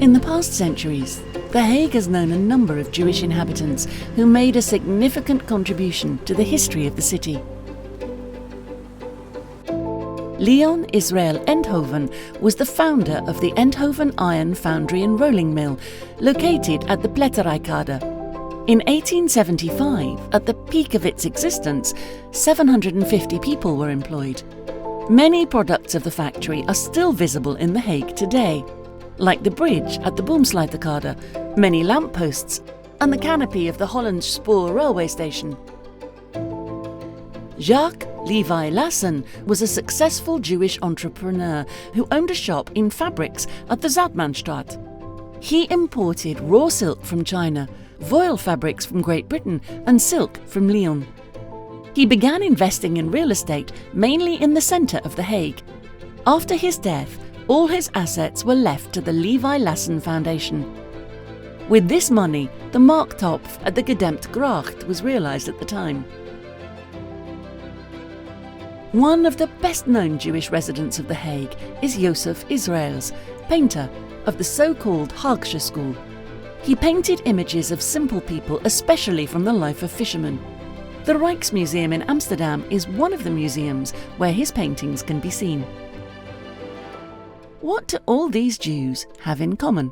In the past centuries, The Hague has known a number of Jewish inhabitants who made a significant contribution to the history of the city. Leon Israel Enthoven was the founder of the Enthoven Iron Foundry and Rolling Mill, located at the Pletterijkade. In 1875, at the peak of its existence, 750 people were employed. Many products of the factory are still visible in The Hague today, like the bridge at the Boomsluiterkade, many lampposts, and the canopy of the Hollands Spoor railway station. Jacques Levi Lassen was a successful Jewish entrepreneur who owned a shop in fabrics at the Zoutmanstraat. He imported raw silk from China, voile fabrics from Great Britain, and silk from Lyon. He began investing in real estate mainly in the centre of The Hague. After his death, all his assets were left to the Levi Lassen Foundation. With this money, the Marktopf at the Gedemptgracht was realised at the time. One of the best-known Jewish residents of The Hague is Joseph Israels, painter of the so-called Hague school. He painted images of simple people, especially from the life of fishermen. The Rijksmuseum in Amsterdam is one of the museums where his paintings can be seen. What do all these Jews have in common?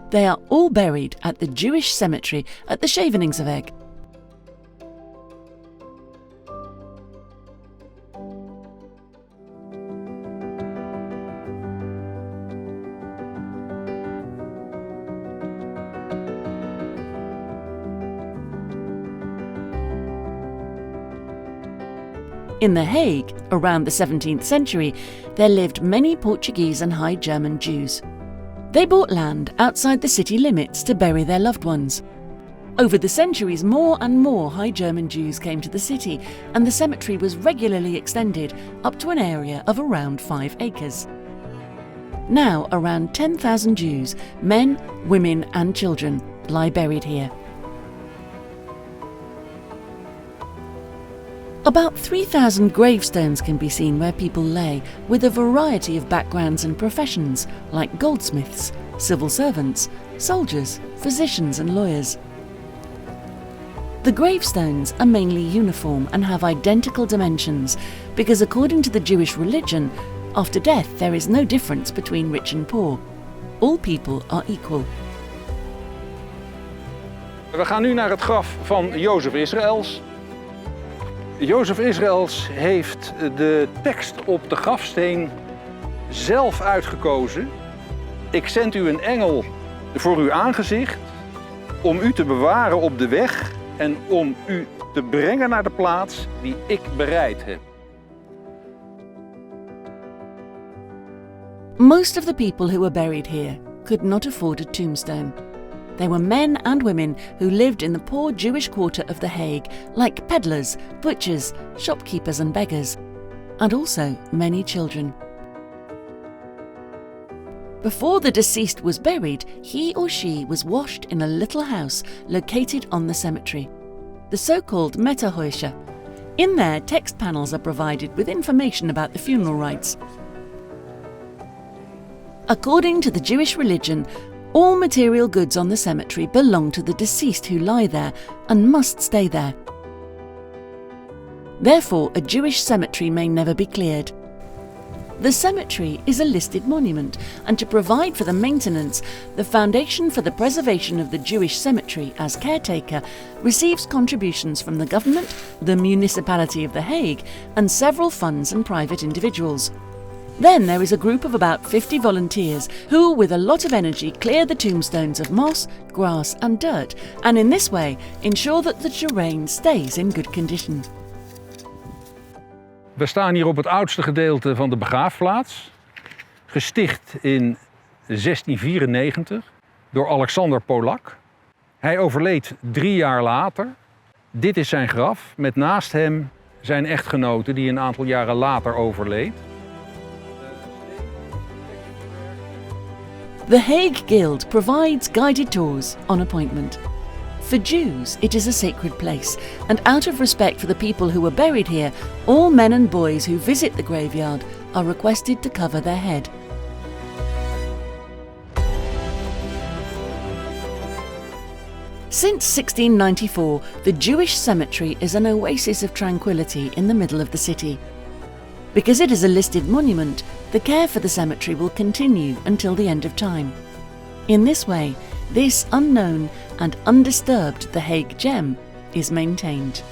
They are all buried at the Jewish cemetery at the Scheveningsweg. In The Hague, around the 17th century, there lived many Portuguese and High German Jews. They bought land outside the city limits to bury their loved ones. Over the centuries, more and more High German Jews came to the city, and the cemetery was regularly extended up to an area of around 5 acres. Now, around 10,000 Jews, men, women and children, lie buried here. About 3,000 gravestones can be seen where people lay, with a variety of backgrounds and professions, like goldsmiths, civil servants, soldiers, physicians and lawyers. The gravestones are mainly uniform and have identical dimensions, because according to the Jewish religion, after death there is no difference between rich and poor. All people are equal. We gaan nu naar het graf van Jozef Israels. Jozef Israels heeft de tekst op de grafsteen zelf uitgekozen. Ik zend u een engel voor uw aangezicht, om u te bewaren op de weg en om u te brengen naar de plaats die ik bereid heb. Most of the people who were buried here could not afford a tombstone. They were men and women who lived in the poor Jewish quarter of The Hague, like peddlers, butchers, shopkeepers and beggars, and also many children. Before the deceased was buried, he or she was washed in a little house located on the cemetery, the so-called Metterhuisje. In there, text panels are provided with information about the funeral rites. According to the Jewish religion, all material goods on the cemetery belong to the deceased who lie there and must stay there. Therefore, a Jewish cemetery may never be cleared. The cemetery is a listed monument, and to provide for the maintenance, the Foundation for the Preservation of the Jewish Cemetery, as caretaker, receives contributions from the government, the municipality of The Hague, and several funds and private individuals. Then there is a group of about 50 volunteers who, with a lot of energy, clear the tombstones of moss, grass and dirt, and in this way ensure that the terrain stays in good condition. We staan hier op het oudste gedeelte van de begraafplaats, gesticht in 1694 door Alexander Polak. Hij overleed 3 jaar later. Dit is zijn graf, met naast hem zijn echtgenote die een aantal jaren later overleed. The Hague Guild provides guided tours on appointment. For Jews, it is a sacred place, and out of respect for the people who were buried here, all men and boys who visit the graveyard are requested to cover their head. Since 1694, the Jewish cemetery is an oasis of tranquility in the middle of the city. Because it is a listed monument, the care for the cemetery will continue until the end of time. In this way, this unknown and undisturbed The Hague gem is maintained.